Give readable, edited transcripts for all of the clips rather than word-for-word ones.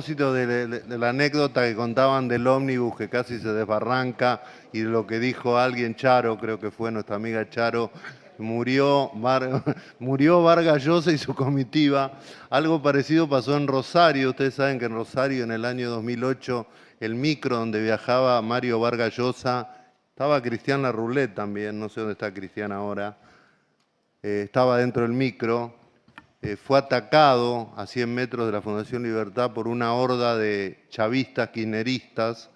propósito de la anécdota que contaban del ómnibus que casi se desbarranca y de lo que dijo alguien, Charo, creo que fue nuestra amiga Charo, murió Vargas Llosa y su comitiva. Algo parecido pasó en Rosario. Ustedes saben que en Rosario, en el año 2008, el micro donde viajaba Mario Vargas Llosa, estaba Cristian Larroulet también, no sé dónde está Cristian ahora, estaba dentro del micro. Fue atacado a 100 metros de la Fundación Libertad por una horda de chavistas kirchneristas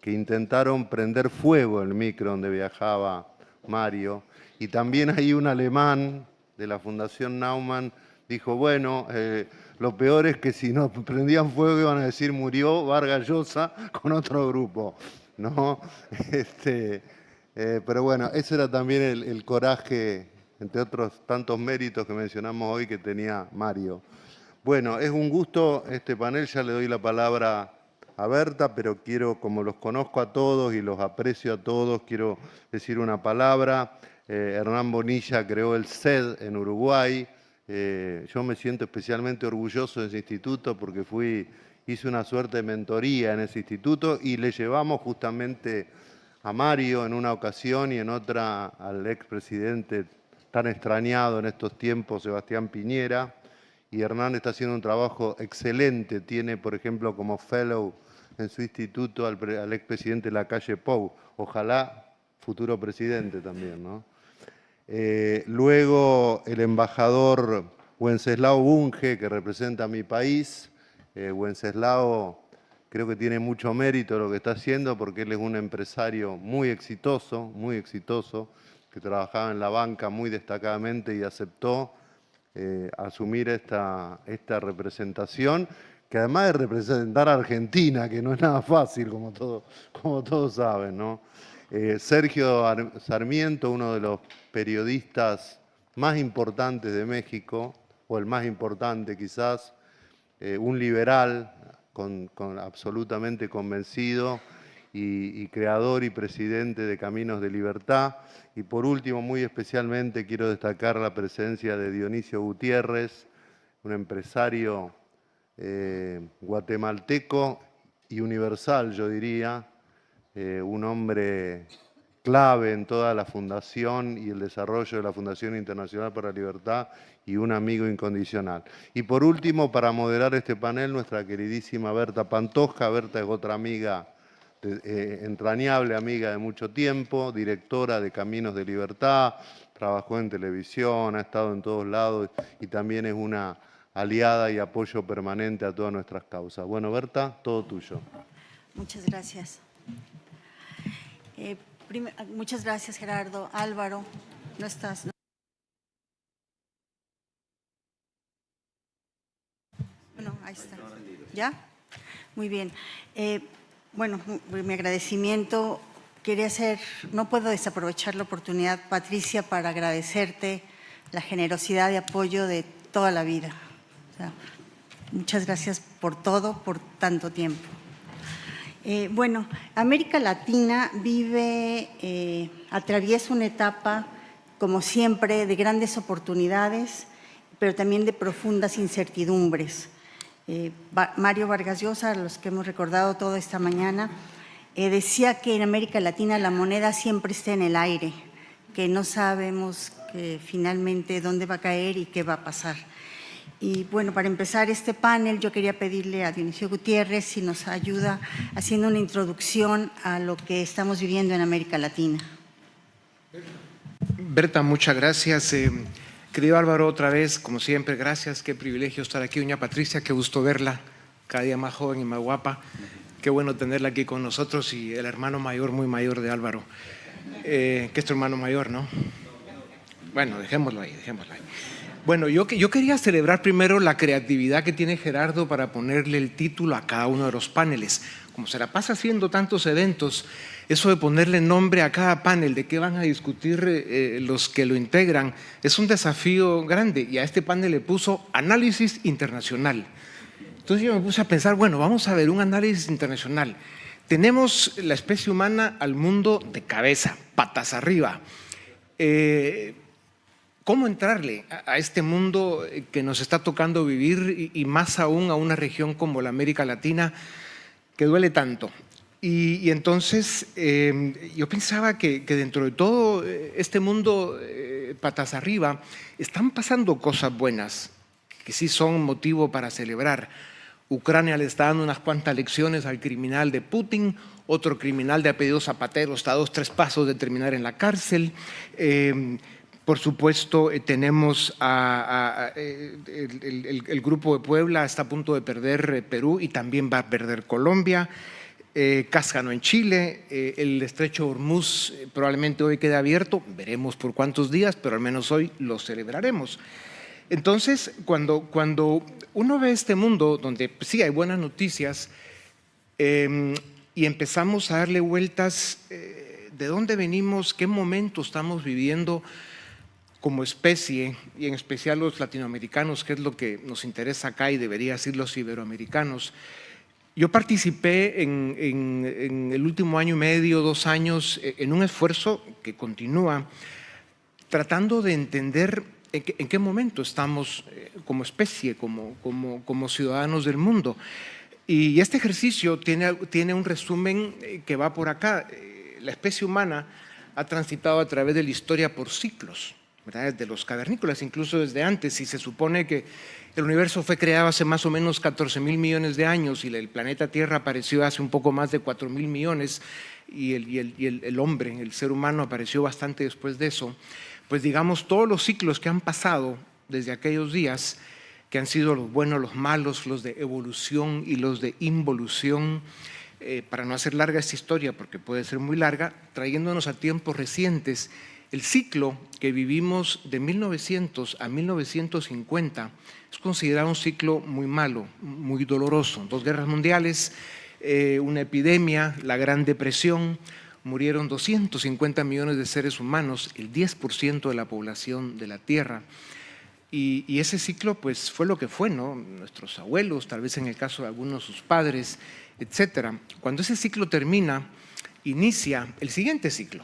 que intentaron prender fuego el micro donde viajaba Mario. Y también hay un alemán de la Fundación Naumann, dijo, bueno, lo peor es que si no prendían fuego iban a decir murió Vargas Llosa con otro grupo, ¿no? Pero bueno, ese era también el coraje, entre otros tantos méritos que mencionamos hoy, que tenía Mario. Bueno, es un gusto este panel, ya le doy la palabra a Berta, pero quiero, como los conozco a todos y los aprecio a todos, quiero decir una palabra. Hernán Bonilla creó el CED en Uruguay. Yo me siento especialmente orgulloso de ese instituto porque hice una suerte de mentoría en ese instituto y le llevamos justamente a Mario en una ocasión y en otra al expresidente tan extrañado en estos tiempos, Sebastián Piñera. Y Hernán está haciendo un trabajo excelente. Tiene, por ejemplo, como fellow en su instituto al expresidente Lacalle Pou. Ojalá futuro presidente también, ¿no? Luego el embajador Wenceslao Bunge, que representa a mi país. Wenceslao creo que tiene mucho mérito lo que está haciendo porque él es un empresario muy exitoso, que trabajaba en la banca muy destacadamente y aceptó asumir esta representación, que además de representar a Argentina, que no es nada fácil, como todos saben, ¿no? Sergio Sarmiento, uno de los periodistas más importantes de México, o el más importante quizás, un liberal absolutamente convencido y creador y presidente de Caminos de Libertad. Y por último, muy especialmente, quiero destacar la presencia de Dionisio Gutiérrez, un empresario guatemalteco y universal, yo diría, un hombre clave en toda la fundación y el desarrollo de la Fundación Internacional para la Libertad y un amigo incondicional. Y por último, para moderar este panel, nuestra queridísima Berta Pantoja. Berta es otra amiga, entrañable amiga de mucho tiempo, directora de Caminos de Libertad, trabajó en televisión, ha estado en todos lados y también es una aliada y apoyo permanente a todas nuestras causas. Bueno, Berta, todo tuyo. Muchas gracias. Muchas gracias, Gerardo. Álvaro, ¿no estás? Bueno, ahí está. ¿Ya? Muy bien. Bueno, mi agradecimiento. No puedo desaprovechar la oportunidad, Patricia, para agradecerte la generosidad y apoyo de toda la vida. O sea, muchas gracias por todo, por tanto tiempo. Bueno, América Latina atraviesa una etapa, como siempre, de grandes oportunidades, pero también de profundas incertidumbres. Mario Vargas Llosa, a los que hemos recordado toda esta mañana, decía que en América Latina la moneda siempre está en el aire, que no sabemos finalmente dónde va a caer y qué va a pasar. Y bueno, para empezar este panel, yo quería pedirle a Dionisio Gutiérrez si nos ayuda haciendo una introducción a lo que estamos viviendo en América Latina. Berta, muchas gracias. Querido Álvaro, otra vez, como siempre, gracias. Qué privilegio estar aquí. Doña Patricia, qué gusto verla, cada día más joven y más guapa. Qué bueno tenerla aquí con nosotros y el hermano mayor, muy mayor de Álvaro. Que es tu hermano mayor, ¿no? Bueno, dejémoslo ahí. Bueno, yo quería celebrar primero la creatividad que tiene Gerardo para ponerle el título a cada uno de los paneles. Como se la pasa haciendo tantos eventos, eso de ponerle nombre a cada panel, de qué van a discutir los que lo integran, es un desafío grande. Y a este panel le puso Análisis Internacional. Entonces yo me puse a pensar, bueno, vamos a ver un análisis internacional. Tenemos la especie humana al mundo de cabeza, patas arriba. cómo entrarle a este mundo que nos está tocando vivir y más aún a una región como la América Latina que duele tanto. Y entonces yo pensaba que dentro de todo este mundo patas arriba están pasando cosas buenas que sí son motivo para celebrar. Ucrania le está dando unas cuantas lecciones al criminal de Putin, otro criminal de apellido Zapatero está a 2-3 pasos de terminar en la cárcel. Por supuesto, tenemos el Grupo de Puebla, está a punto de perder Perú y también va a perder Colombia. Cascano en Chile, el estrecho Hormuz probablemente hoy quede abierto, veremos por cuántos días, pero al menos hoy lo celebraremos. Entonces, cuando uno ve este mundo donde sí hay buenas noticias y empezamos a darle vueltas de dónde venimos, qué momento estamos viviendo como especie, y en especial los latinoamericanos, que es lo que nos interesa acá y debería decir los iberoamericanos. Yo participé en el último año y medio, 2 años, en un esfuerzo que continúa tratando de entender en qué momento estamos como especie, como ciudadanos del mundo. Y este ejercicio tiene un resumen que va por acá. La especie humana ha transitado a través de la historia por ciclos, ¿verdad? Desde los cavernícolas, incluso desde antes, y se supone que el universo fue creado hace más o menos 14.000 millones de años y el planeta Tierra apareció hace un poco más de 4.000 millones y el hombre, el ser humano, apareció bastante después de eso. Pues digamos, todos los ciclos que han pasado desde aquellos días, que han sido los buenos, los malos, los de evolución y los de involución, para no hacer larga esta historia, porque puede ser muy larga, trayéndonos a tiempos recientes, el ciclo que vivimos de 1900 a 1950 es considerado un ciclo muy malo, muy doloroso. 2 guerras mundiales, una epidemia, la Gran Depresión, murieron 250 millones de seres humanos, el 10% de la población de la Tierra. Y ese ciclo pues fue lo que fue, ¿no? Nuestros abuelos, tal vez en el caso de algunos sus padres, etc. Cuando ese ciclo termina, inicia el siguiente ciclo,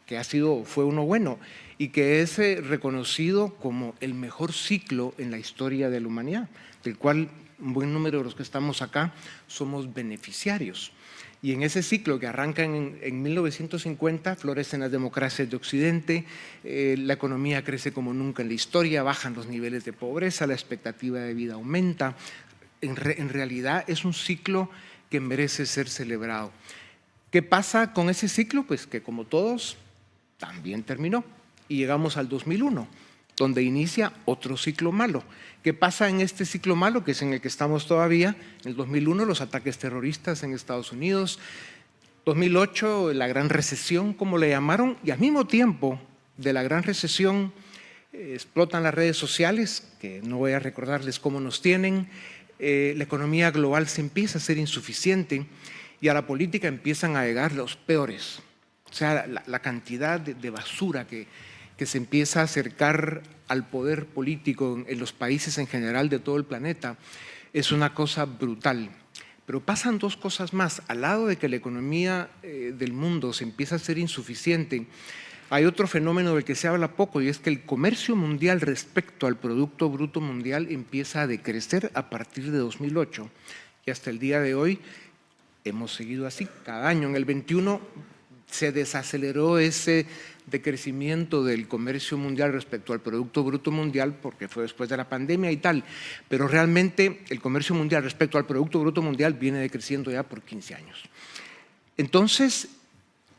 que fue uno bueno y que es reconocido como el mejor ciclo en la historia de la humanidad, del cual un buen número de los que estamos acá somos beneficiarios. Y en ese ciclo que arranca en 1950 florecen las democracias de Occidente, la economía crece como nunca en la historia, bajan los niveles de pobreza, la expectativa de vida aumenta. En realidad es un ciclo que merece ser celebrado. ¿Qué pasa con ese ciclo? Pues que como todos, también terminó y llegamos al 2001, donde inicia otro ciclo malo. ¿Qué pasa en este ciclo malo, que es en el que estamos todavía? En el 2001, los ataques terroristas en Estados Unidos, 2008, la gran recesión, como le llamaron, y al mismo tiempo de la gran recesión explotan las redes sociales, que no voy a recordarles cómo nos tienen, la economía global se empieza a ser insuficiente y a la política empiezan a llegar los peores. O sea, la cantidad de basura que se empieza a acercar al poder político en los países en general de todo el planeta es una cosa brutal. Pero pasan 2 cosas más. Al lado de que la economía del mundo se empieza a ser insuficiente, hay otro fenómeno del que se habla poco y es que el comercio mundial respecto al Producto Bruto Mundial empieza a decrecer a partir de 2008 y hasta el día de hoy hemos seguido así. Cada año, en el 21, se desaceleró ese decrecimiento del comercio mundial respecto al Producto Bruto Mundial porque fue después de la pandemia y tal, pero realmente el comercio mundial respecto al Producto Bruto Mundial viene decreciendo ya por 15 años. Entonces,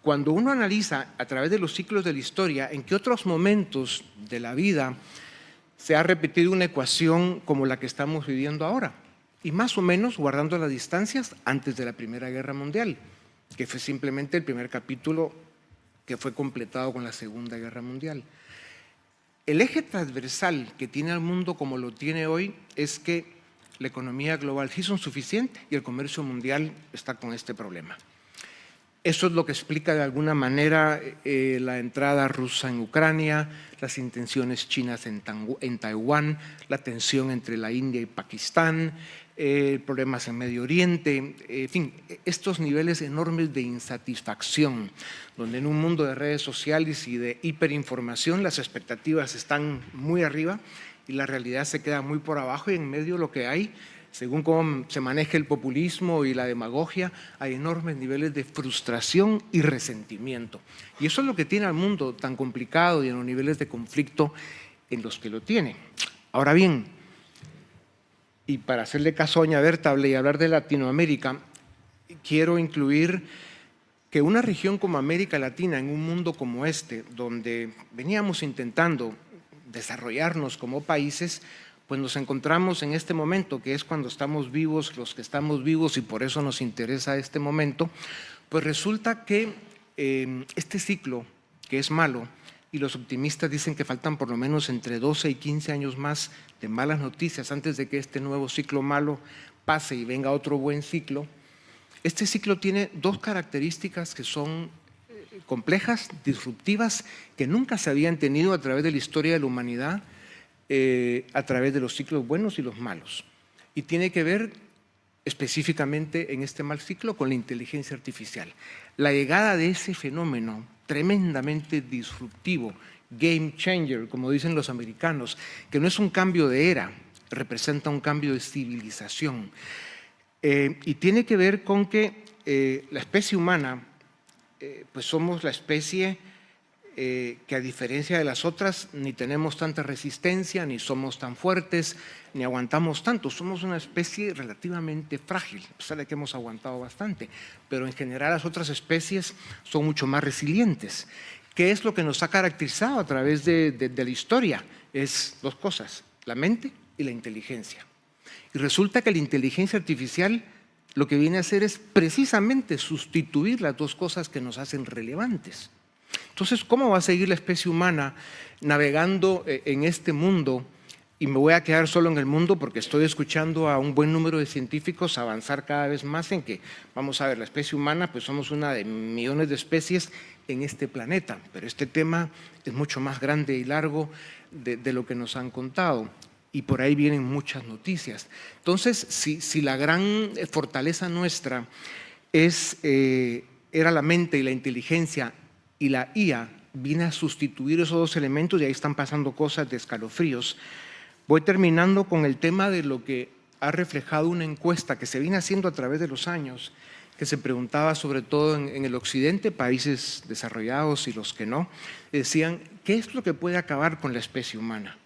cuando uno analiza a través de los ciclos de la historia en qué otros momentos de la vida se ha repetido una ecuación como la que estamos viviendo ahora, y más o menos guardando las distancias antes de la Primera Guerra Mundial, que fue simplemente el primer capítulo que fue completado con la Segunda Guerra Mundial. El eje transversal que tiene el mundo como lo tiene hoy es que la economía global sí es insuficiente y el comercio mundial está con este problema. Eso es lo que explica de alguna manera la entrada rusa en Ucrania, las intenciones chinas en Taiwán, la tensión entre la India y Pakistán, problemas en Medio Oriente, en fin, estos niveles enormes de insatisfacción, donde en un mundo de redes sociales y de hiperinformación las expectativas están muy arriba y la realidad se queda muy por abajo, y en medio lo que hay, según cómo se maneja el populismo y la demagogia, hay enormes niveles de frustración y resentimiento. Y eso es lo que tiene al mundo tan complicado y en los niveles de conflicto en los que lo tiene. Ahora bien, y para hacerle caso a doña Bertable y hablar de Latinoamérica, quiero incluir que una región como América Latina, en un mundo como este, donde veníamos intentando desarrollarnos como países, pues nos encontramos en este momento, que es cuando estamos vivos, los que estamos vivos, y por eso nos interesa este momento, pues resulta que este ciclo, que es malo, y los optimistas dicen que faltan por lo menos entre 12 y 15 años más de malas noticias antes de que este nuevo ciclo malo pase y venga otro buen ciclo. Este ciclo tiene dos características que son complejas, disruptivas, que nunca se habían tenido a través de la historia de la humanidad, a través de los ciclos buenos y los malos. Y tiene que ver específicamente en este mal ciclo con la inteligencia artificial. La llegada de ese fenómeno tremendamente disruptivo, game changer, como dicen los americanos, que no es un cambio de era, representa un cambio de civilización. Y tiene que ver con que la especie humana, pues somos la especie que, a diferencia de las otras, ni tenemos tanta resistencia, ni somos tan fuertes, ni aguantamos tanto. Somos una especie relativamente frágil, a pesar de que hemos aguantado bastante, pero en general las otras especies son mucho más resilientes. ¿Qué es lo que nos ha caracterizado a través de la historia? Es dos cosas, la mente y la inteligencia. Y resulta que la inteligencia artificial lo que viene a hacer es precisamente sustituir las dos cosas que nos hacen relevantes. Entonces, ¿cómo va a seguir la especie humana navegando en este mundo? Y me voy a quedar solo en el mundo porque estoy escuchando a un buen número de científicos avanzar cada vez más en que, vamos a ver, la especie humana, pues somos una de millones de especies en este planeta, pero este tema es mucho más grande y largo de lo que nos han contado. Y por ahí vienen muchas noticias. Entonces, si la gran fortaleza nuestra era la mente y la inteligencia, y la IA viene a sustituir esos dos elementos, y ahí están pasando cosas de escalofríos. Voy terminando con el tema de lo que ha reflejado una encuesta que se viene haciendo a través de los años, que se preguntaba sobre todo en el occidente, países desarrollados y los que no, decían, ¿qué es lo que puede acabar con la especie humana?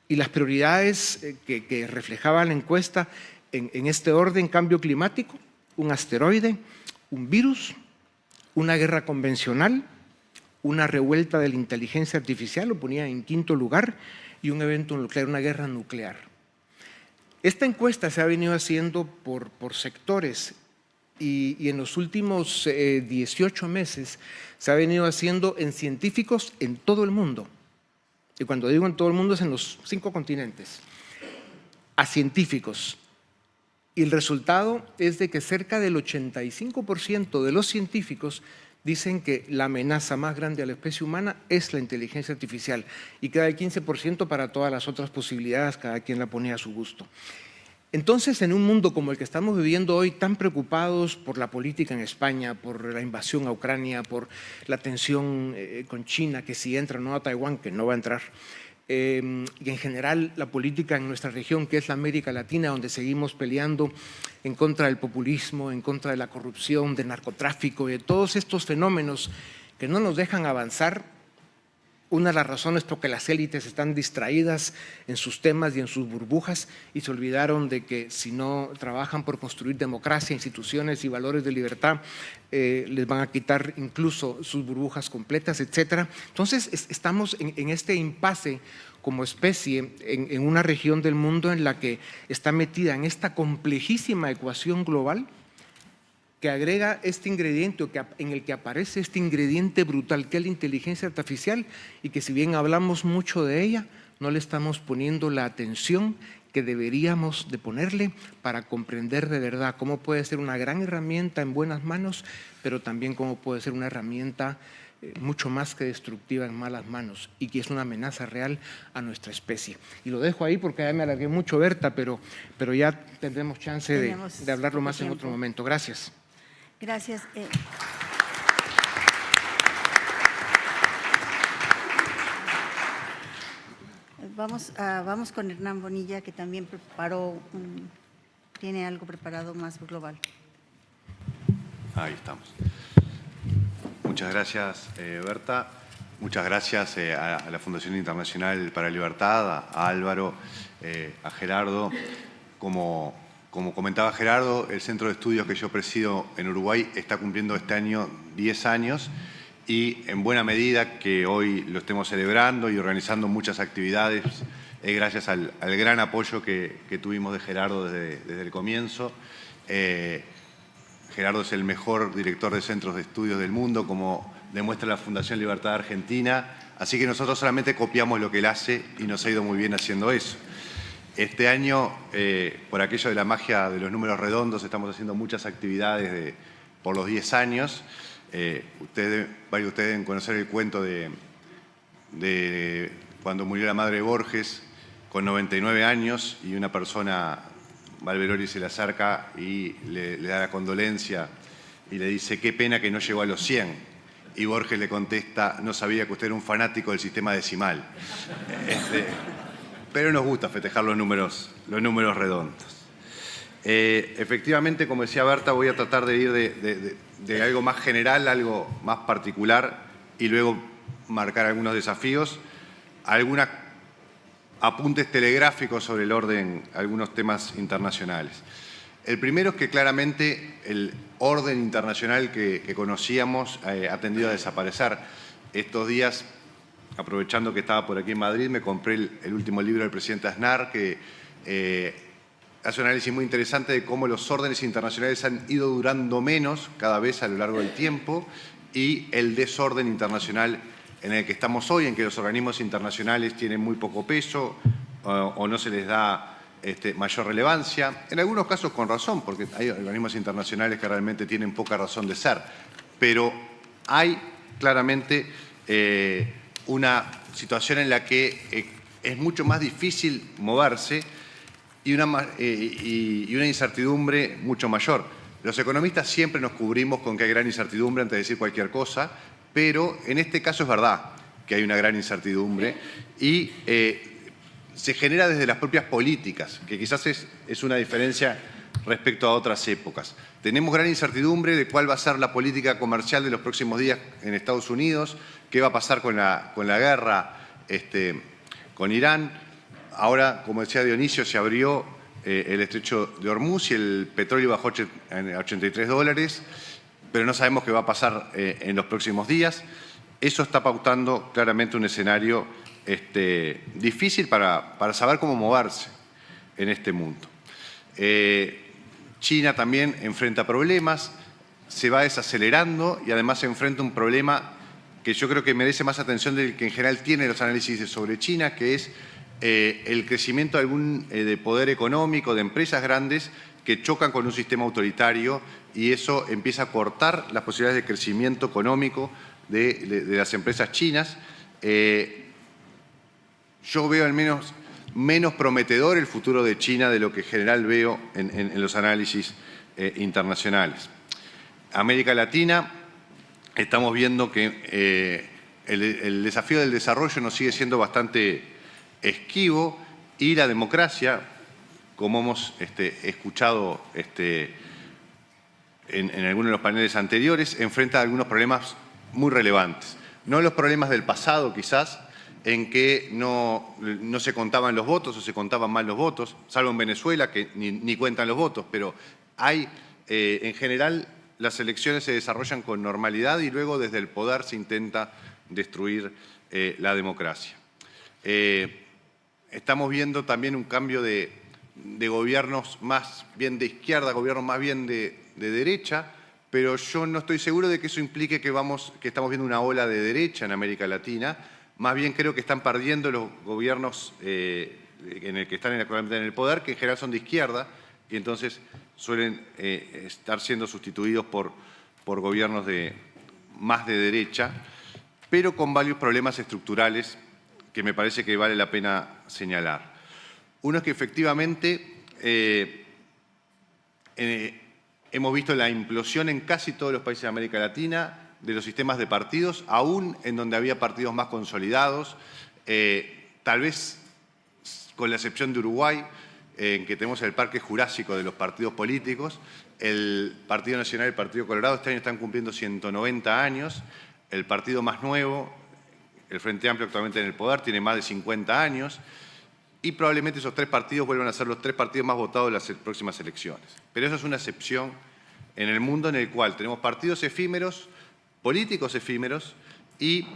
Y las prioridades que reflejaba la encuesta en este orden: cambio climático, un asteroide, un virus, una guerra convencional, una revuelta de la inteligencia artificial, lo ponía en quinto lugar, y un evento nuclear, una guerra nuclear. Esta encuesta se ha venido haciendo por sectores y en los últimos 18 meses se ha venido haciendo en científicos en todo el mundo. Y cuando digo en todo el mundo es en los 5 continentes, a científicos. Y el resultado es de que cerca del 85% de los científicos dicen que la amenaza más grande a la especie humana es la inteligencia artificial, y queda el 15% para todas las otras posibilidades, cada quien la pone a su gusto. Entonces, en un mundo como el que estamos viviendo hoy, tan preocupados por la política en España, por la invasión a Ucrania, por la tensión con China, que si entra o no a Taiwán, que no va a entrar, y en general la política en nuestra región, que es la América Latina, donde seguimos peleando en contra del populismo, en contra de la corrupción, del narcotráfico y de todos estos fenómenos que no nos dejan avanzar. Una de las razones porque las élites están distraídas en sus temas y en sus burbujas y se olvidaron de que si no trabajan por construir democracia, instituciones y valores de libertad, les van a quitar incluso sus burbujas completas, etc. Entonces, estamos en este impasse como especie en una región del mundo en la que está metida en esta complejísima ecuación global que agrega este ingrediente, en el que aparece este ingrediente brutal que es la inteligencia artificial, y que si bien hablamos mucho de ella, no le estamos poniendo la atención que deberíamos de ponerle para comprender de verdad cómo puede ser una gran herramienta en buenas manos, pero también cómo puede ser una herramienta mucho más que destructiva en malas manos y que es una amenaza real a nuestra especie. Y lo dejo ahí porque ya me alargué mucho, Berta, pero ya tendremos chance de hablarlo más en otro momento. Gracias. Gracias. Vamos con Hernán Bonilla, que también tiene algo preparado más global. Ahí estamos. Muchas gracias, Berta. Muchas gracias a la Fundación Internacional para la Libertad, a Álvaro, a Gerardo. Como comentaba Gerardo, el centro de estudios que yo presido en Uruguay está cumpliendo este año 10 años y en buena medida que hoy lo estemos celebrando y organizando muchas actividades, es gracias al gran apoyo que tuvimos de Gerardo desde el comienzo. Gerardo es el mejor director de centros de estudios del mundo, como demuestra la Fundación Libertad Argentina, así que nosotros solamente copiamos lo que él hace y nos ha ido muy bien haciendo eso. Este año, por aquello de la magia de los números redondos, estamos haciendo muchas actividades por los 10 años. Varios de ustedes deben conocer el cuento de cuando murió la madre de Borges, con 99 años, y una persona, va al velorio y se le acerca y le da la condolencia y le dice: qué pena que no llegó a los 100. Y Borges le contesta: no sabía que usted era un fanático del sistema decimal. Pero nos gusta festejar los números redondos. Efectivamente, como decía Berta, voy a tratar de ir de algo más general, algo más particular, y luego marcar algunos desafíos, algunos apuntes telegráficos sobre el orden, algunos temas internacionales. El primero es que claramente el orden internacional que conocíamos ha tendido a desaparecer. Estos días, aprovechando que estaba por aquí en Madrid, me compré el último libro del presidente Aznar, que hace un análisis muy interesante de cómo los órdenes internacionales han ido durando menos cada vez a lo largo del tiempo y el desorden internacional en el que estamos hoy, en que los organismos internacionales tienen muy poco peso o no se les da mayor relevancia, en algunos casos con razón, porque hay organismos internacionales que realmente tienen poca razón de ser, pero hay claramente una situación en la que es mucho más difícil moverse y una incertidumbre mucho mayor. Los economistas siempre nos cubrimos con que hay gran incertidumbre antes de decir cualquier cosa, pero en este caso es verdad que hay una gran incertidumbre y se genera desde las propias políticas, que quizás es una diferencia respecto a otras épocas. Tenemos gran incertidumbre de cuál va a ser la política comercial de los próximos días en Estados Unidos, qué va a pasar con la guerra con Irán. Ahora, como decía Dionisio, se abrió el estrecho de Hormuz y el petróleo bajó a $83, pero no sabemos qué va a pasar en los próximos días. Eso está pautando claramente un escenario difícil para saber cómo moverse en este mundo. China también enfrenta problemas, se va desacelerando y además se enfrenta un problema que yo creo que merece más atención del que en general tienen los análisis sobre China, que es el crecimiento de poder económico, de empresas grandes que chocan con un sistema autoritario y eso empieza a cortar las posibilidades de crecimiento económico de las empresas chinas. Yo veo al menos prometedor el futuro de China de lo que en general veo en los análisis internacionales. América Latina, estamos viendo que el desafío del desarrollo nos sigue siendo bastante esquivo y la democracia, como hemos escuchado en algunos de los paneles anteriores, enfrenta algunos problemas muy relevantes. No los problemas del pasado, quizás, en que no se contaban los votos o se contaban mal los votos, salvo en Venezuela, que ni cuentan los votos, pero en general, las elecciones se desarrollan con normalidad y luego desde el poder se intenta destruir la democracia. Estamos viendo también un cambio de gobiernos más bien de izquierda, gobiernos más bien de derecha, pero yo no estoy seguro de que eso implique que estamos viendo una ola de derecha en América Latina. Más bien creo que están perdiendo los gobiernos en el que están actualmente en el poder, que en general son de izquierda, y entonces suelen estar siendo sustituidos por gobiernos más de derecha. pero con varios problemas estructurales que me parece que vale la pena señalar. Uno es que efectivamente hemos visto la implosión en casi todos los países de América Latina de los sistemas de partidos, aún en donde había partidos más consolidados, tal vez con la excepción de Uruguay, en que tenemos el parque jurásico de los partidos políticos. El Partido Nacional y el Partido Colorado este año están cumpliendo 190 años. El partido más nuevo, el Frente Amplio, actualmente en el poder, tiene más de 50 años. Y probablemente esos 3 partidos vuelvan a ser los 3 partidos más votados en las próximas elecciones. Pero eso es una excepción en el mundo en el cual tenemos partidos efímeros, políticos efímeros, y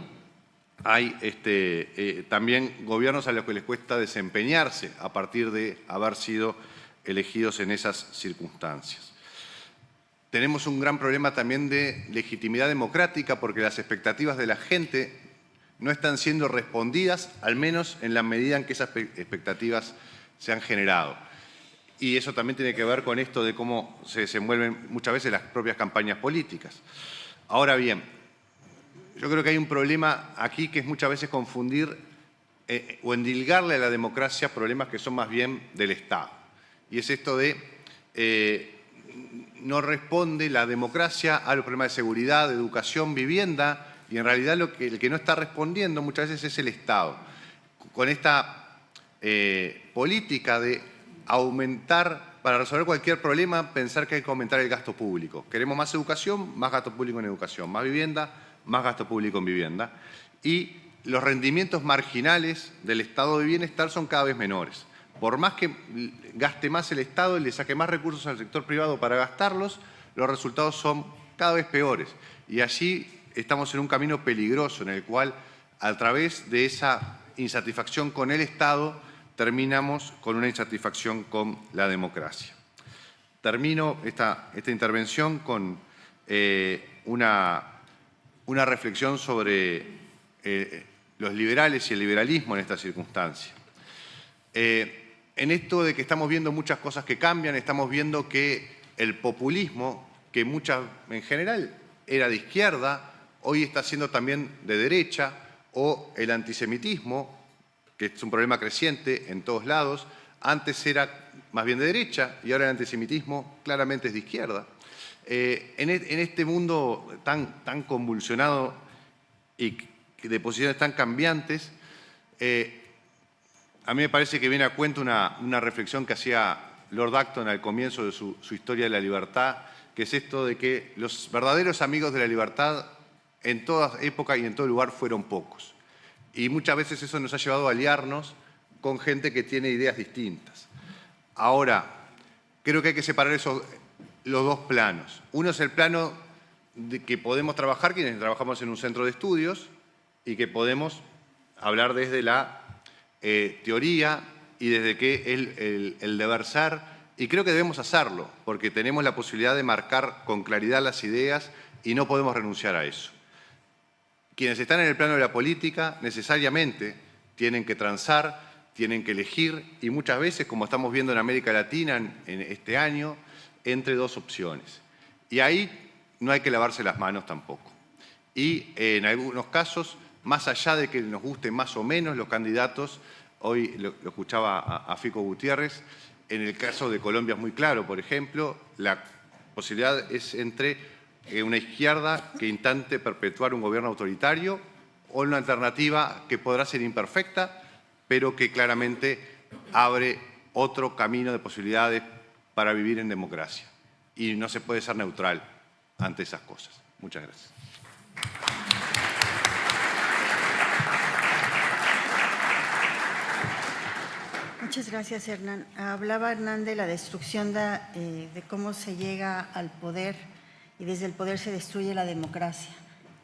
hay también gobiernos a los que les cuesta desempeñarse a partir de haber sido elegidos en esas circunstancias. Tenemos un gran problema también de legitimidad democrática porque las expectativas de la gente no están siendo respondidas, al menos en la medida en que esas expectativas se han generado. Y eso también tiene que ver con esto de cómo se desenvuelven muchas veces las propias campañas políticas. Ahora bien, yo creo que hay un problema aquí que es muchas veces confundir o endilgarle a la democracia problemas que son más bien del Estado. Y es esto de no responde la democracia a los problemas de seguridad, de educación, vivienda, y en realidad el que no está respondiendo muchas veces es el Estado. Con esta política de aumentar, para resolver cualquier problema, pensar que hay que aumentar el gasto público. Queremos más educación, más gasto público en educación. Más vivienda, más gasto público en vivienda. Y los rendimientos marginales del estado de bienestar son cada vez menores. Por más que gaste más el Estado y le saque más recursos al sector privado para gastarlos, los resultados son cada vez peores. Y allí estamos en un camino peligroso en el cual, a través de esa insatisfacción con el Estado, terminamos con una insatisfacción con la democracia. Termino esta intervención con una reflexión sobre los liberales y el liberalismo en esta circunstancia. En esto de que estamos viendo muchas cosas que cambian, estamos viendo que el populismo, que en general era de izquierda, hoy está siendo también de derecha, o el antisemitismo, que es un problema creciente en todos lados, antes era más bien de derecha y ahora el antisemitismo claramente es de izquierda. En este mundo tan convulsionado y de posiciones tan cambiantes, a mí me parece que viene a cuento una reflexión que hacía Lord Acton al comienzo de su historia de la libertad, que es esto de que los verdaderos amigos de la libertad en toda época y en todo lugar fueron pocos. Y muchas veces eso nos ha llevado a aliarnos con gente que tiene ideas distintas. Ahora, creo que hay que separar los dos planos. Uno es el plano de que podemos trabajar quienes trabajamos en un centro de estudios y que podemos hablar desde la teoría y desde que el deber ser, y creo que debemos hacerlo, porque tenemos la posibilidad de marcar con claridad las ideas y no podemos renunciar a eso. Quienes están en el plano de la política necesariamente tienen que transar, tienen que elegir, y muchas veces, como estamos viendo en América Latina en este año, entre dos opciones. Y ahí no hay que lavarse las manos tampoco. Y en algunos casos, más allá de que nos gusten más o menos los candidatos, hoy lo escuchaba a Fico Gutiérrez, en el caso de Colombia es muy claro, por ejemplo, la posibilidad es entre una izquierda que intente perpetuar un gobierno autoritario o una alternativa que podrá ser imperfecta, pero que claramente abre otro camino de posibilidades para vivir en democracia. Y no se puede ser neutral ante esas cosas. Muchas gracias. Muchas gracias, Hernán. Hablaba Hernán de la destrucción de cómo se llega al poder y desde el poder se destruye la democracia.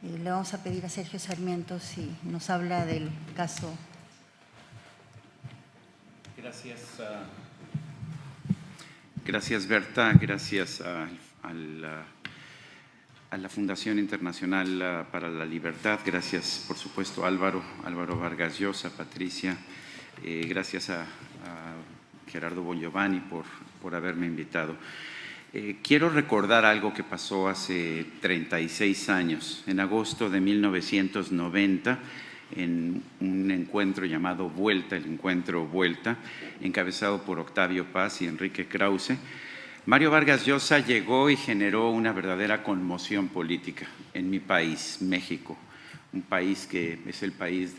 Y le vamos a pedir a Sergio Sarmiento si nos habla del caso. Gracias, Berta. Gracias a la Fundación Internacional para la Libertad. Gracias, por supuesto, Álvaro Vargas Llosa, Patricia. Gracias a Gerardo Bongiovanni por haberme invitado. Quiero recordar algo que pasó hace 36 años, en agosto de 1990, en un encuentro llamado Vuelta, el encuentro Vuelta, encabezado por Octavio Paz y Enrique Krause. Mario Vargas Llosa llegó y generó una verdadera conmoción política en mi país, México, un país que es el país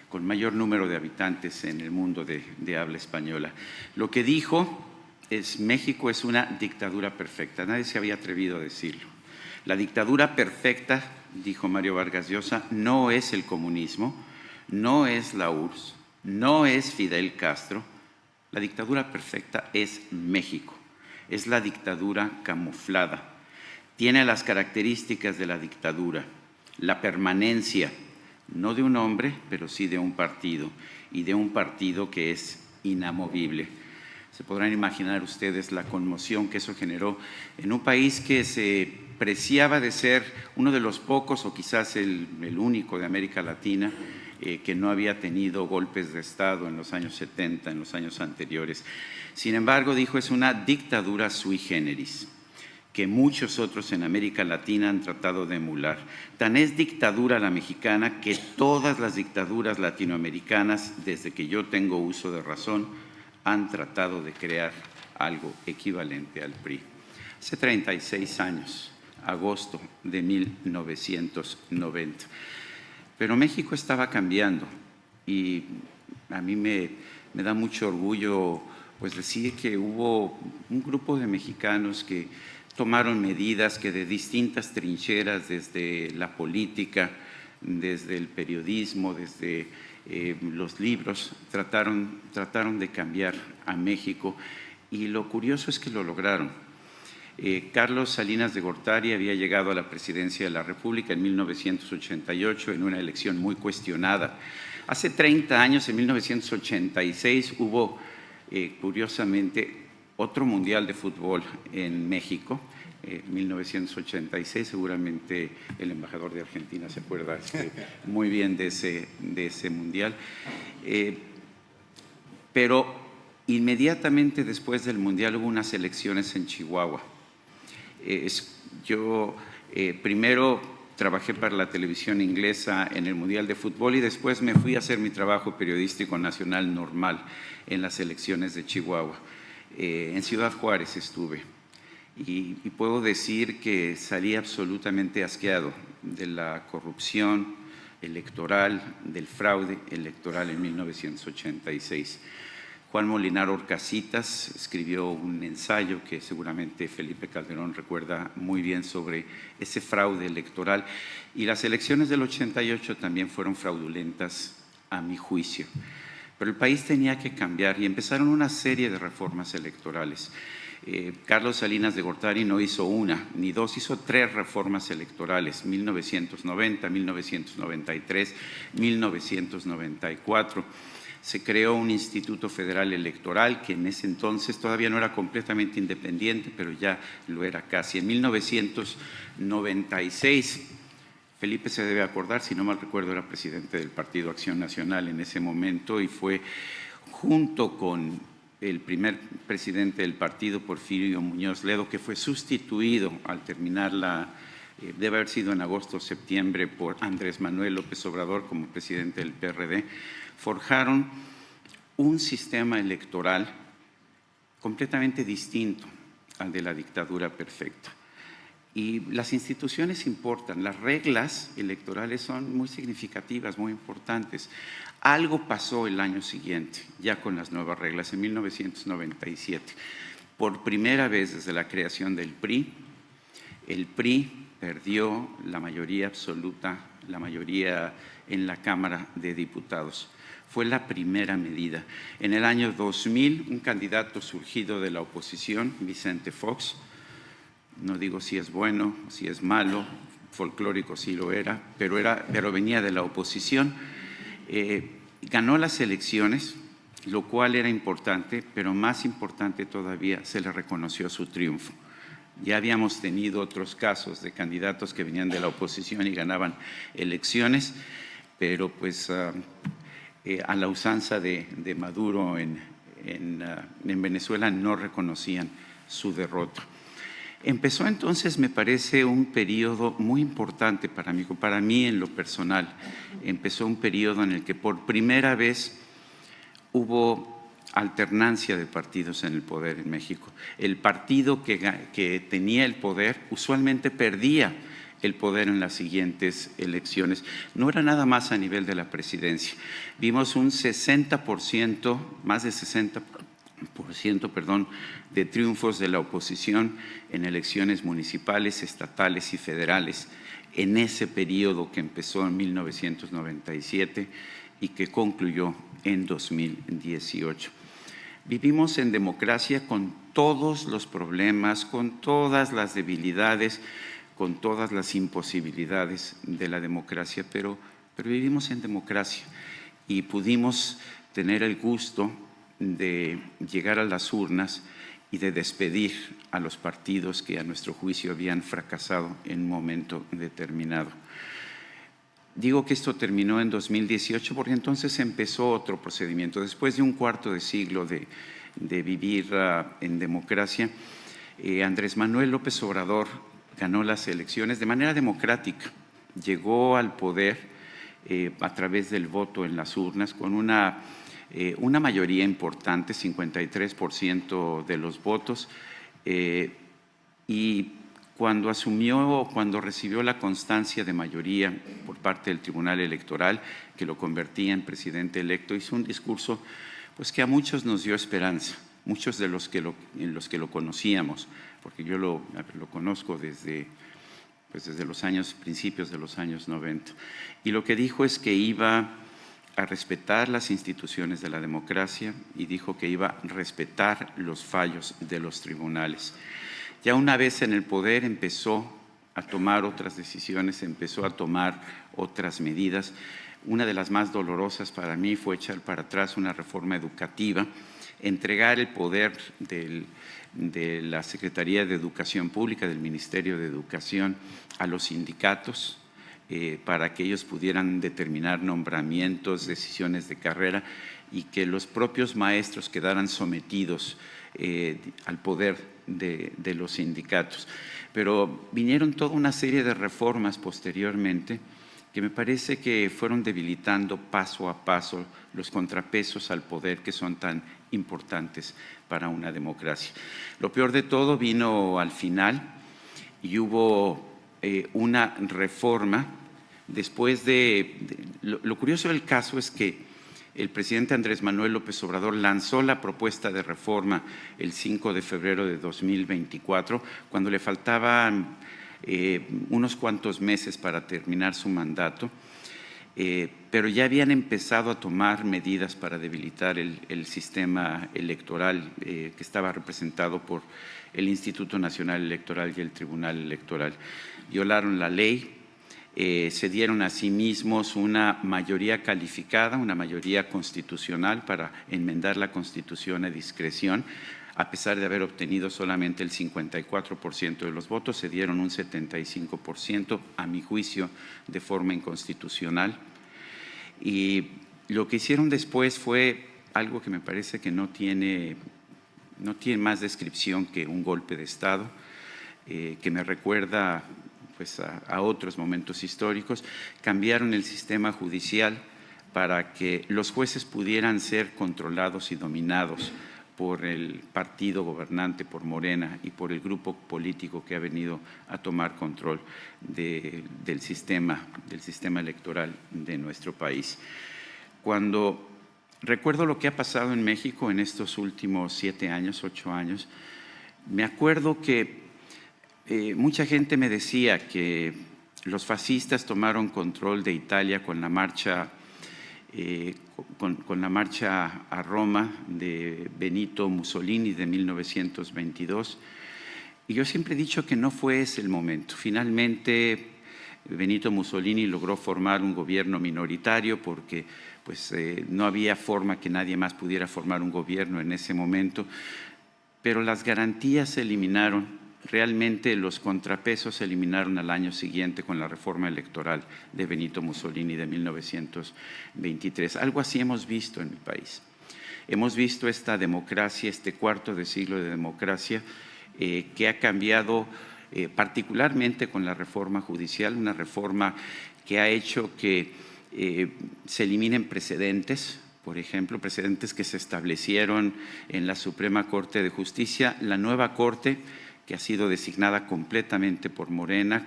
con mayor número de habitantes en el mundo de habla española. Lo que dijo es: México es una dictadura perfecta. Nadie se había atrevido a decirlo. La dictadura perfecta, dijo Mario Vargas Llosa, no es el comunismo, no es la URSS, no es Fidel Castro. La dictadura perfecta es México. Es la dictadura camuflada. Tiene las características de la dictadura: la permanencia, no de un hombre, pero sí de un partido, y de un partido que es inamovible. Se podrán imaginar ustedes la conmoción que eso generó en un país que se preciaba de ser uno de los pocos, o quizás el único de América Latina, que no había tenido golpes de Estado en los años 70, en los años anteriores. Sin embargo, dijo, es una dictadura sui generis, que muchos otros en América Latina han tratado de emular. Tan es dictadura la mexicana que todas las dictaduras latinoamericanas, desde que yo tengo uso de razón, han tratado de crear algo equivalente al PRI. Hace 36 años, agosto de 1990. Pero México estaba cambiando y a mí me da mucho orgullo pues decir que hubo un grupo de mexicanos que tomaron medidas que de distintas trincheras, desde la política, desde el periodismo, desde los libros, trataron de cambiar a México, y lo curioso es que lo lograron. Carlos Salinas de Gortari había llegado a la presidencia de la República en 1988 en una elección muy cuestionada. Hace 30 años, en 1986, hubo curiosamente otro mundial de fútbol en México, 1986, seguramente el embajador de Argentina se acuerda muy bien de ese mundial. Pero inmediatamente después del mundial hubo unas elecciones en Chihuahua. Yo primero trabajé para la televisión inglesa en el Mundial de Fútbol y después me fui a hacer mi trabajo periodístico nacional normal en las elecciones de Chihuahua. En Ciudad Juárez estuve y puedo decir que salí absolutamente asqueado de la corrupción electoral, del fraude electoral en 1986. Juan Molinar Orcasitas escribió un ensayo que seguramente Felipe Calderón recuerda muy bien sobre ese fraude electoral, y las elecciones del 88 también fueron fraudulentas a mi juicio. Pero el país tenía que cambiar y empezaron una serie de reformas electorales. Carlos Salinas de Gortari no hizo una ni dos, hizo 3 reformas electorales: 1990, 1993, 1994. Se creó un Instituto Federal Electoral que en ese entonces todavía no era completamente independiente, pero ya lo era casi. En 1996, Felipe se debe acordar, si no mal recuerdo, era presidente del Partido Acción Nacional en ese momento, y fue junto con el primer presidente del partido, Porfirio Muñoz Ledo, que fue sustituido al terminar debe haber sido en agosto o septiembre, por Andrés Manuel López Obrador como presidente del PRD, forjaron un sistema electoral completamente distinto al de la dictadura perfecta. Y las instituciones importan, las reglas electorales son muy significativas, muy importantes. Algo pasó el año siguiente, ya con las nuevas reglas, en 1997. Por primera vez desde la creación del PRI, el PRI perdió la mayoría absoluta, la mayoría en la Cámara de Diputados. Fue la primera medida. En el año 2000, un candidato surgido de la oposición, Vicente Fox, no digo si es bueno, si es malo, folclórico sí lo era, pero venía de la oposición, ganó las elecciones, lo cual era importante, pero más importante todavía, se le reconoció su triunfo. Ya habíamos tenido otros casos de candidatos que venían de la oposición y ganaban elecciones, pero pues a la usanza de Maduro en Venezuela no reconocían su derrota. Empezó entonces, me parece, un periodo muy importante para mí en lo personal. Empezó un periodo en el que por primera vez hubo alternancia de partidos en el poder en México. El partido que tenía el poder usualmente perdía el poder en las siguientes elecciones. No era nada más a nivel de la presidencia. Vimos un 60%, más de 60%, de triunfos de la oposición en elecciones municipales, estatales y federales en ese periodo que empezó en 1997 y que concluyó en 2018. Vivimos en democracia con todos los problemas, con todas las debilidades, con todas las imposibilidades de la democracia, pero vivimos en democracia y pudimos tener el gusto de llegar a las urnas y de despedir a los partidos que a nuestro juicio habían fracasado en un momento determinado. Digo que esto terminó en 2018 porque entonces empezó otro procedimiento. Después de un cuarto de siglo de vivir en democracia, Andrés Manuel López Obrador ganó las elecciones de manera democrática. Llegó al poder a través del voto en las urnas con una mayoría importante, 53% de los votos, y cuando recibió la constancia de mayoría por parte del Tribunal Electoral, que lo convertía en presidente electo, hizo un discurso pues, que a muchos nos dio esperanza, muchos de los que lo conocíamos, porque yo lo conozco desde los principios de los años 90. Y lo que dijo es que iba a respetar las instituciones de la democracia y dijo que iba a respetar los fallos de los tribunales. Ya una vez en el poder empezó a tomar otras decisiones, empezó a tomar otras medidas. Una de las más dolorosas para mí fue echar para atrás una reforma educativa, entregar el poder de la Secretaría de Educación Pública, del Ministerio de Educación, a los sindicatos, para que ellos pudieran determinar nombramientos, decisiones de carrera y que los propios maestros quedaran sometidos al poder de los sindicatos. Pero vinieron toda una serie de reformas posteriormente que me parece que fueron debilitando paso a paso los contrapesos al poder que son tan importantes para una democracia. Lo peor de todo vino al final y hubo una reforma después lo curioso del caso es que el presidente Andrés Manuel López Obrador lanzó la propuesta de reforma el 5 de febrero de 2024, cuando le faltaban unos cuantos meses para terminar su mandato, pero ya habían empezado a tomar medidas para debilitar el sistema electoral que estaba representado por el Instituto Nacional Electoral y el Tribunal Electoral. Violaron la ley, se dieron a sí mismos una mayoría calificada, una mayoría constitucional para enmendar la Constitución a discreción. A pesar de haber obtenido solamente el 54% de los votos, se dieron un 75%, a mi juicio, de forma inconstitucional. Y lo que hicieron después fue algo que me parece que no tiene más descripción que un golpe de Estado, que me recuerda pues, a otros momentos históricos. Cambiaron el sistema judicial para que los jueces pudieran ser controlados y dominados por el partido gobernante, por Morena y por el grupo político que ha venido a tomar control del sistema electoral de nuestro país. Cuando recuerdo lo que ha pasado en México en estos últimos 7 años, 8 años, me acuerdo que mucha gente me decía que los fascistas tomaron control de Italia con la marcha a Roma de Benito Mussolini de 1922. Y yo siempre he dicho que no fue ese el momento. Finalmente, Benito Mussolini logró formar un gobierno minoritario porque pues, no había forma que nadie más pudiera formar un gobierno en ese momento, pero las garantías se eliminaron. Realmente los contrapesos se eliminaron al año siguiente con la reforma electoral de Benito Mussolini de 1923. Algo así hemos visto en mi país. Hemos visto esta democracia, este cuarto de siglo de democracia, que ha cambiado particularmente con la reforma judicial, una reforma que ha hecho que se eliminen precedentes, por ejemplo, precedentes que se establecieron en la Suprema Corte de Justicia. La nueva Corte, que ha sido designada completamente por Morena,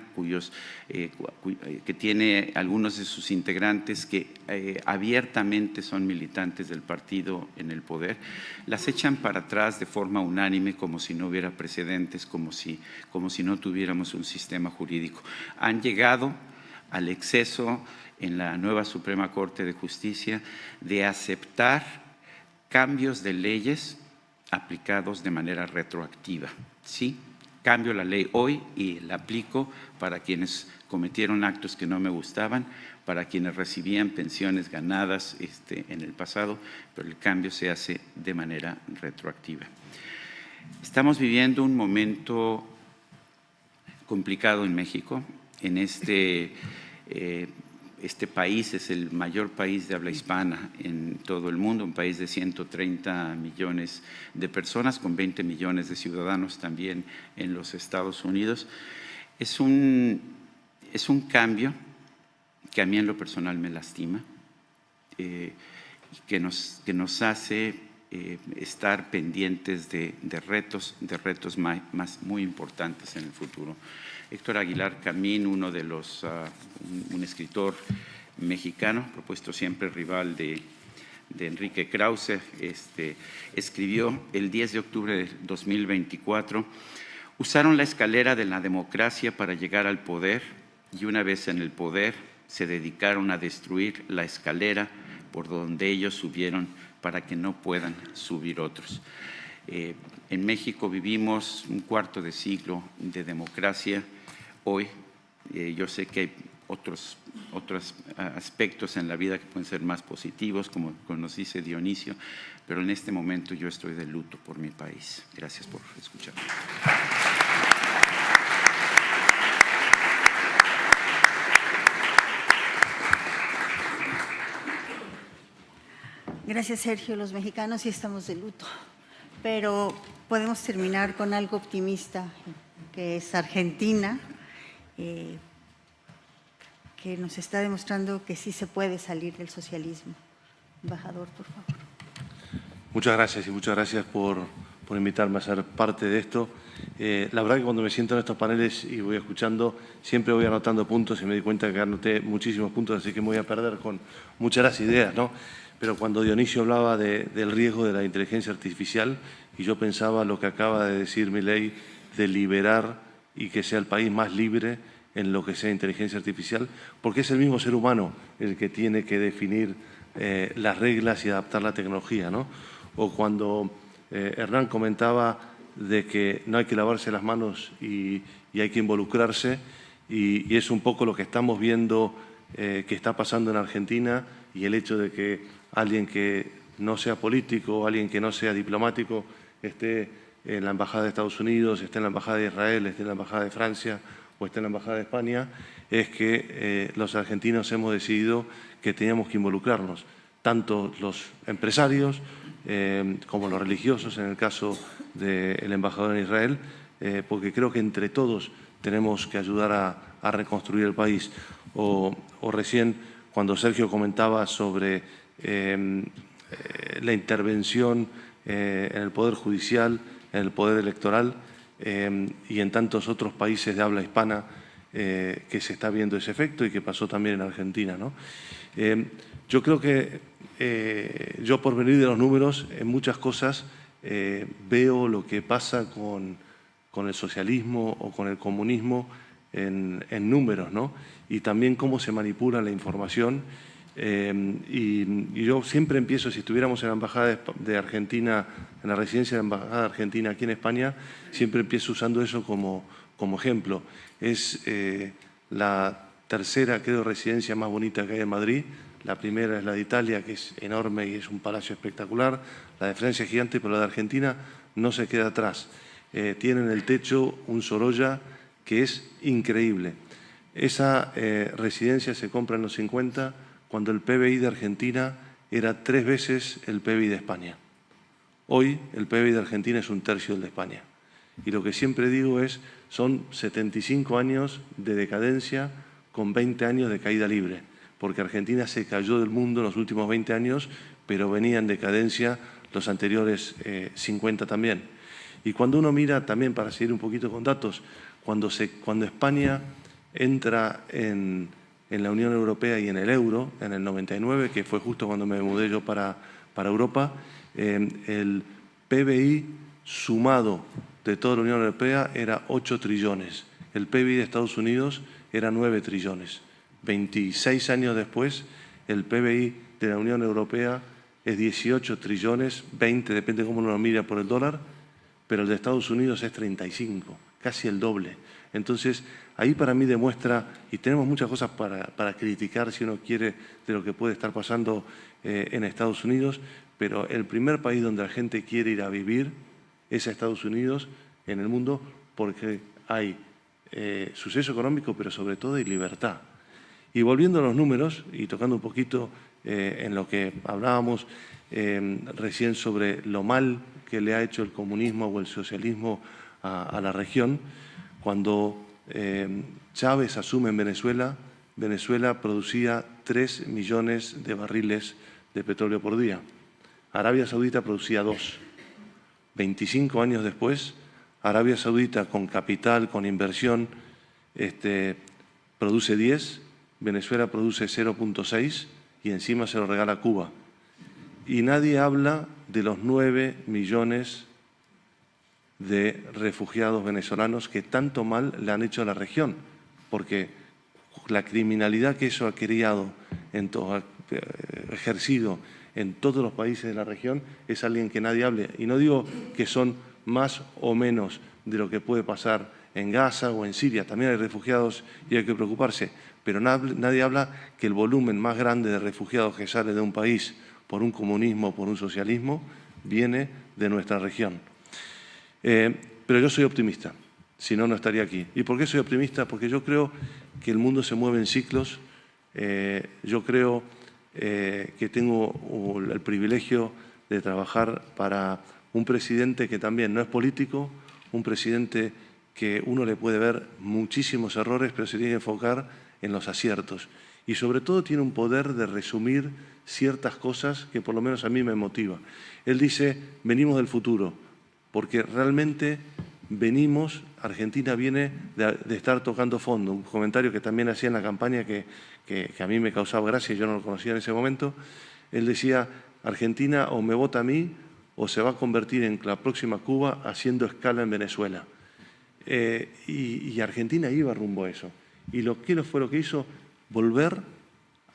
que tiene algunos de sus integrantes que abiertamente son militantes del partido en el poder, las echan para atrás de forma unánime, como si no hubiera precedentes, como si no tuviéramos un sistema jurídico. Han llegado al exceso en la nueva Suprema Corte de Justicia de aceptar cambios de leyes aplicados de manera retroactiva. Sí, cambio la ley hoy y la aplico para quienes cometieron actos que no me gustaban, para quienes recibían pensiones ganadas en el pasado, pero el cambio se hace de manera retroactiva. Estamos viviendo un momento complicado en México. En este país es el mayor país de habla hispana en todo el mundo, un país de 130 millones de personas, con 20 millones de ciudadanos también en los Estados Unidos. Es un cambio que a mí en lo personal me lastima, que nos hace estar pendientes de retos muy importantes en el futuro. Héctor Aguilar Camín, un escritor mexicano, propuesto siempre rival de Enrique Krause, escribió el 10 de octubre de 2024, usaron la escalera de la democracia para llegar al poder y una vez en el poder se dedicaron a destruir la escalera por donde ellos subieron para que no puedan subir otros. En México vivimos un cuarto de siglo de democracia. Hoy yo sé que hay otros aspectos en la vida que pueden ser más positivos, como nos dice Dionisio, pero en este momento yo estoy de luto por mi país. Gracias por escucharme. Gracias, Sergio. Los mexicanos sí estamos de luto, pero podemos terminar con algo optimista, que es Argentina, que nos está demostrando que sí se puede salir del socialismo. Embajador, por favor. Muchas gracias y muchas gracias por invitarme a ser parte de esto. La verdad que cuando me siento en estos paneles y voy escuchando, siempre voy anotando puntos y me di cuenta que anoté muchísimos puntos, así que me voy a perder con muchas de las ideas, ¿no? Pero cuando Dionisio hablaba del riesgo de la inteligencia artificial, y yo pensaba lo que acaba de decir Milei, de liberar y que sea el país más libre en lo que sea inteligencia artificial, porque es el mismo ser humano el que tiene que definir las reglas y adaptar la tecnología, ¿no? O cuando Hernán comentaba de que no hay que lavarse las manos y hay que involucrarse, y es un poco lo que estamos viendo que está pasando en Argentina, y el hecho de que alguien que no sea político, alguien que no sea diplomático, esté en la Embajada de Estados Unidos, esté en la Embajada de Israel, esté en la Embajada de Francia o esté en la Embajada de España, es que los argentinos hemos decidido que teníamos que involucrarnos, tanto los empresarios como los religiosos, en el caso del embajador en Israel, porque creo que entre todos tenemos que ayudar a reconstruir el país. O recién, cuando Sergio comentaba sobre la intervención en el Poder Judicial, en el Poder Electoral y en tantos otros países de habla hispana que se está viendo ese efecto y que pasó también en Argentina, ¿no? Yo creo que yo, por venir de los números, en muchas cosas veo lo que pasa con el socialismo o con el comunismo en números, ¿no? Y también cómo se manipula la información. Y yo siempre empiezo, si estuviéramos en la Embajada de Argentina, en la residencia de la Embajada de Argentina aquí en España, siempre empiezo usando eso como ejemplo. Es la tercera, creo, residencia más bonita que hay en Madrid. La primera es la de Italia, que es enorme y es un palacio espectacular. La de Francia es gigante, pero la de Argentina no se queda atrás. Tiene en el techo un Sorolla que es increíble. Esa residencia se compra en los 50, cuando el PBI de Argentina era 3 veces el PBI de España. Hoy el PBI de Argentina es 1/3 del de España. Y lo que siempre digo es, son 75 años de decadencia con 20 años de caída libre, porque Argentina se cayó del mundo en los últimos 20 años, pero venía en decadencia los anteriores 50 también. Y cuando uno mira, también para seguir un poquito con datos, cuando España entra en la Unión Europea y en el euro, en el 99, que fue justo cuando me mudé yo para Europa, el PBI sumado de toda la Unión Europea era 8 trillones. El PBI de Estados Unidos era 9 trillones. 26 años después, el PBI de la Unión Europea es 18 trillones, 20, depende de cómo uno lo mira por el dólar, pero el de Estados Unidos es 35, casi el doble. Entonces, ahí para mí demuestra, y tenemos muchas cosas para criticar si uno quiere de lo que puede estar pasando en Estados Unidos, pero el primer país donde la gente quiere ir a vivir es a Estados Unidos en el mundo, porque hay suceso económico, pero sobre todo hay libertad. Y volviendo a los números, y tocando un poquito en lo que hablábamos recién sobre lo mal que le ha hecho el comunismo o el socialismo a la región, cuando Chávez asume en Venezuela, Venezuela producía 3 millones de barriles de petróleo por día. Arabia Saudita producía 2. 25 años después, Arabia Saudita con capital, con inversión, produce 10, Venezuela produce 0,6 y encima se lo regala a Cuba. Y nadie habla de los 9 millones de refugiados venezolanos que tanto mal le han hecho a la región, porque la criminalidad que eso ha ejercido en todos los países de la región es alguien que nadie hable. Y no digo que son más o menos de lo que puede pasar en Gaza o en Siria, también hay refugiados y hay que preocuparse, pero nadie habla que el volumen más grande de refugiados que sale de un país por un comunismo o por un socialismo viene de nuestra región. Pero yo soy optimista, si no, no estaría aquí. ¿Y por qué soy optimista? Porque yo creo que el mundo se mueve en ciclos. Yo creo que tengo el privilegio de trabajar para un presidente que también no es político, un presidente que uno le puede ver muchísimos errores, pero se tiene que enfocar en los aciertos. Y sobre todo tiene un poder de resumir ciertas cosas que por lo menos a mí me motiva. Él dice, venimos del futuro, porque realmente venimos, Argentina viene de estar tocando fondo. Un comentario que también hacía en la campaña que a mí me causaba gracia, yo no lo conocía en ese momento. Él decía, Argentina o me vota a mí o se va a convertir en la próxima Cuba haciendo escala en Venezuela. Y Argentina iba rumbo a eso. Y ¿qué fue lo que hizo? Volver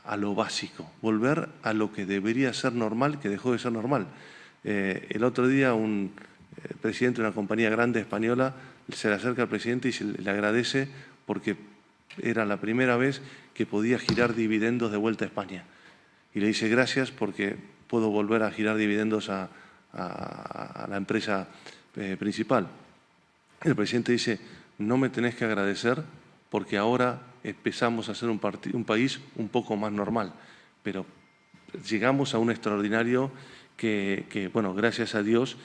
a lo básico, volver a lo que debería ser normal, que dejó de ser normal. El otro día un presidente de una compañía grande española se le acerca al presidente y le agradece porque era la primera vez que podía girar dividendos de vuelta a España. Y le dice gracias porque puedo volver a girar dividendos a la empresa principal. El presidente dice, no me tenés que agradecer porque ahora empezamos a ser un país un poco más normal, pero llegamos a un extraordinario que bueno, gracias a Dios,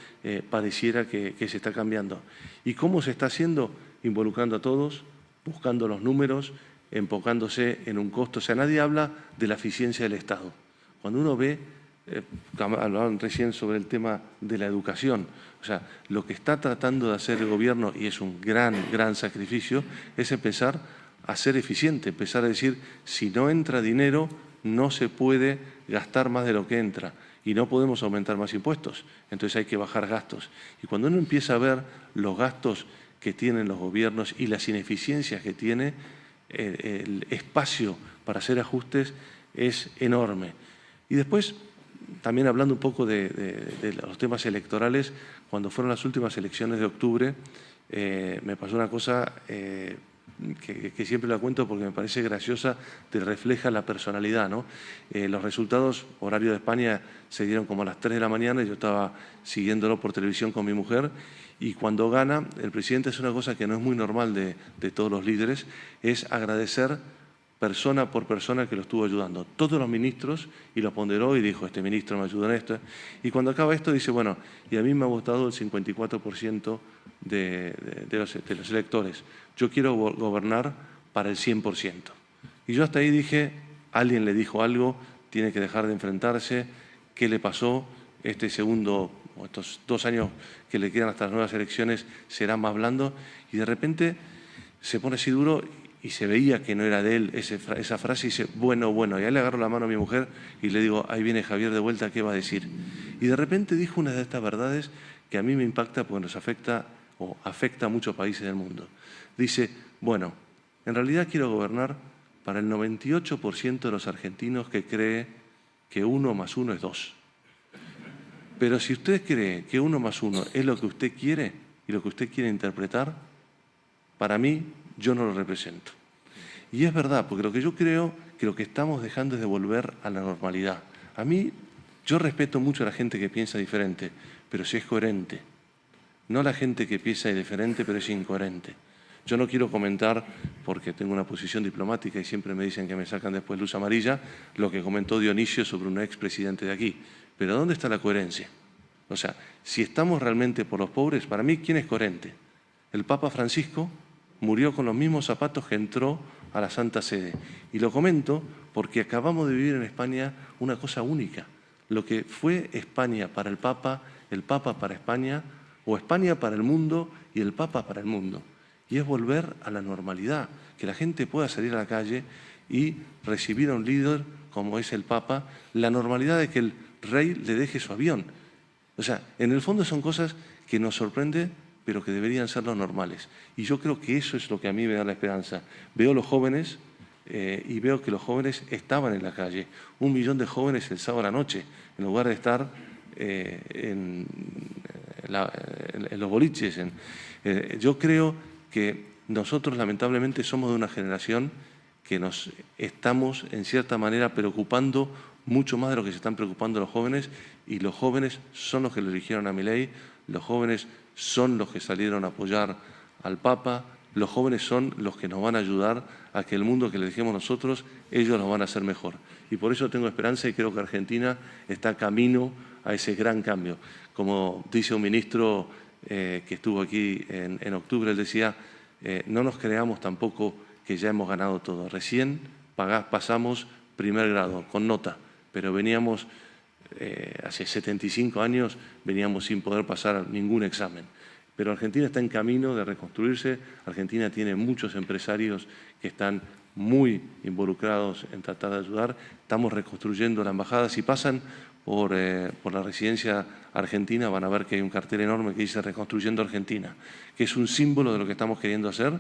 pareciera que se está cambiando. ¿Y cómo se está haciendo? Involucrando a todos, buscando los números, enfocándose en un costo. O sea, nadie habla de la eficiencia del Estado. Cuando uno ve, hablaban recién sobre el tema de la educación, o sea, lo que está tratando de hacer el gobierno, y es un gran sacrificio, es empezar a ser eficiente, empezar a decir, si no entra dinero, no se puede gastar más de lo que entra y no podemos aumentar más impuestos, entonces hay que bajar gastos. Y cuando uno empieza a ver los gastos que tienen los gobiernos y las ineficiencias que tiene, el espacio para hacer ajustes es enorme. Y después, también hablando un poco de los temas electorales, cuando fueron las últimas elecciones de octubre, me pasó una cosa que siempre la cuento porque me parece graciosa, te refleja la personalidad, ¿no? Los resultados, horario de España, se dieron como a las 3 de la mañana y yo estaba siguiéndolo por televisión con mi mujer y cuando gana, el presidente hace una cosa que no es muy normal de todos los líderes, es agradecer persona por persona que lo estuvo ayudando. Todos los ministros, y lo ponderó y dijo, este ministro me ayudó en esto. Y cuando acaba esto dice, bueno, y a mí me ha votado el 54% de los electores. Yo quiero gobernar para el 100%. Y yo hasta ahí dije, alguien le dijo algo, tiene que dejar de enfrentarse, ¿qué le pasó? Este segundo, o estos 2 años que le quedan hasta las nuevas elecciones, será más blando. Y de repente se pone así duro y se veía que no era de él esa frase y dice, bueno, bueno. Y ahí le agarro la mano a mi mujer y le digo, ahí viene Javier de vuelta, ¿qué va a decir? Y de repente dijo una de estas verdades que a mí me impacta porque nos afecta o afecta a muchos países del mundo. Dice, bueno, en realidad quiero gobernar para el 98% de los argentinos que cree que 1 más 1 es 2. Pero si usted cree que 1 más 1 es lo que usted quiere y lo que usted quiere interpretar, para mí, yo no lo represento. Y es verdad, porque lo que yo creo que lo que estamos dejando es de volver a la normalidad. A mí, yo respeto mucho a la gente que piensa diferente, pero si es coherente. No la gente que piensa diferente, pero es incoherente. Yo no quiero comentar, porque tengo una posición diplomática y siempre me dicen que me sacan después luz amarilla, lo que comentó Dionisio sobre un expresidente de aquí. Pero ¿dónde está la coherencia? O sea, si estamos realmente por los pobres, para mí, ¿quién es coherente? El Papa Francisco murió con los mismos zapatos que entró a la Santa Sede. Y lo comento porque acabamos de vivir en España una cosa única. Lo que fue España para el Papa para España, o España para el mundo y el Papa para el mundo. Y es volver a la normalidad, que la gente pueda salir a la calle y recibir a un líder como es el Papa, la normalidad de que el rey le deje su avión. O sea, en el fondo son cosas que nos sorprenden, pero que deberían ser los normales. Y yo creo que eso es lo que a mí me da la esperanza. Veo los jóvenes y veo que los jóvenes estaban en la calle. 1 millón de jóvenes el sábado a la noche, en lugar de estar en los boliches. Yo creo que nosotros, lamentablemente, somos de una generación que nos estamos, en cierta manera, preocupando mucho más de lo que se están preocupando los jóvenes, y los jóvenes son los que lo eligieron a Milei, los jóvenes son los que salieron a apoyar al Papa, los jóvenes son los que nos van a ayudar a que el mundo que le dejemos nosotros, ellos nos van a hacer mejor. Y por eso tengo esperanza y creo que Argentina está camino a ese gran cambio. Como dice un ministro que estuvo aquí en octubre, él decía, no nos creamos tampoco que ya hemos ganado todo. Recién pasamos primer grado, con nota, pero veníamos... hace 75 años veníamos sin poder pasar ningún examen. Pero Argentina está en camino de reconstruirse. Argentina tiene muchos empresarios que están muy involucrados en tratar de ayudar. Estamos reconstruyendo la embajada. Si pasan por la residencia argentina van a ver que hay un cartel enorme que dice Reconstruyendo Argentina, que es un símbolo de lo que estamos queriendo hacer,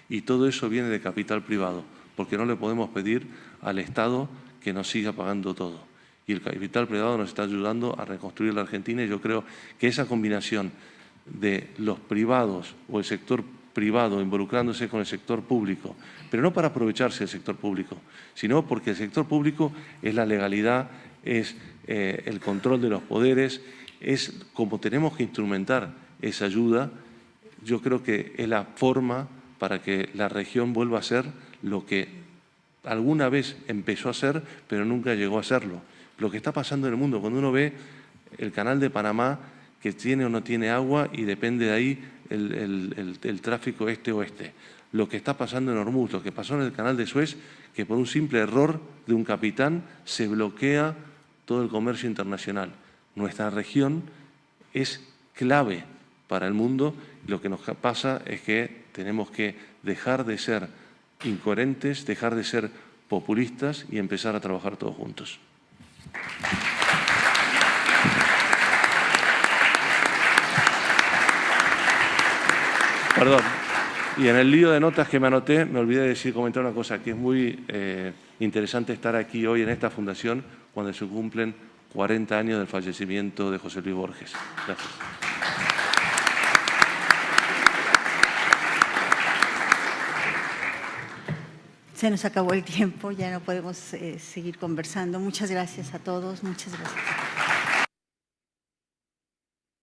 y todo eso viene de capital privado, porque no le podemos pedir al Estado que nos siga pagando todo. Y el capital privado nos está ayudando a reconstruir la Argentina, y yo creo que esa combinación de los privados o el sector privado involucrándose con el sector público, pero no para aprovecharse del sector público, sino porque el sector público es la legalidad, es el control de los poderes, es como tenemos que instrumentar esa ayuda. Yo creo que es la forma para que la región vuelva a ser lo que alguna vez empezó a ser, pero nunca llegó a serlo. Lo que está pasando en el mundo, cuando uno ve el canal de Panamá, que tiene o no tiene agua, y depende de ahí el tráfico este-oeste. Lo que está pasando en Hormuz, lo que pasó en el canal de Suez, que por un simple error de un capitán se bloquea todo el comercio internacional. Nuestra región es clave para el mundo. Lo que nos pasa es que tenemos que dejar de ser incoherentes, dejar de ser populistas y empezar a trabajar todos juntos. Perdón. Y en el lío de notas que me anoté, me olvidé de comentar una cosa, que es muy interesante estar aquí hoy en esta fundación cuando se cumplen 40 años del fallecimiento de José Luis Borges. Gracias. Se nos acabó el tiempo, ya no podemos seguir conversando. Muchas gracias a todos, muchas gracias.